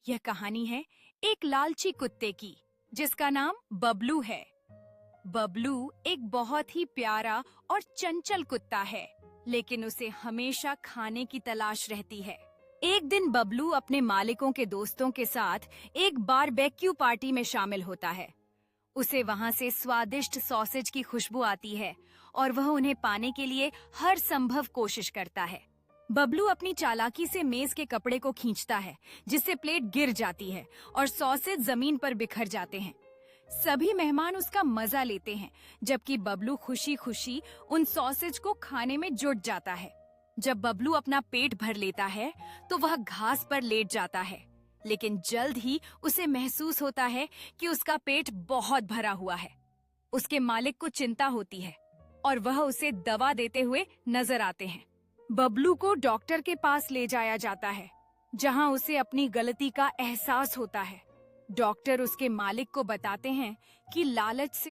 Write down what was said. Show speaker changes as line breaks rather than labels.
यह कहानी है एक लालची कुत्ते की जिसका नाम बबलू है। बबलू एक बहुत ही प्यारा और चंचल कुत्ता है, लेकिन उसे हमेशा खाने की तलाश रहती है। एक दिन बबलू अपने मालिकों के दोस्तों के साथ एक बारबेक्यू पार्टी में शामिल होता है। उसे वहाँ से स्वादिष्ट सॉसेज की खुशबू आती है और वह उन्हें पाने के लिए हर संभव कोशिश करता है। बबलू अपनी चालाकी से मेज के कपड़े को खींचता है, जिससे प्लेट गिर जाती है और सॉसेज जमीन पर बिखर जाते हैं। सभी मेहमान उसका मजा लेते हैं, जबकि बबलू खुशी खुशी उन सॉसेज को खाने में जुट जाता है। जब बबलू अपना पेट भर लेता है तो वह घास पर लेट जाता है, लेकिन जल्द ही उसे महसूस होता है कि उसका पेट बहुत भरा हुआ है। उसके मालिक को चिंता होती है और वह उसे दवा देते हुए नजर आते हैं। बबलू को डॉक्टर के पास ले जाया जाता है, जहां उसे अपनी गलती का एहसास होता है। डॉक्टर उसके मालिक को बताते हैं कि लालच से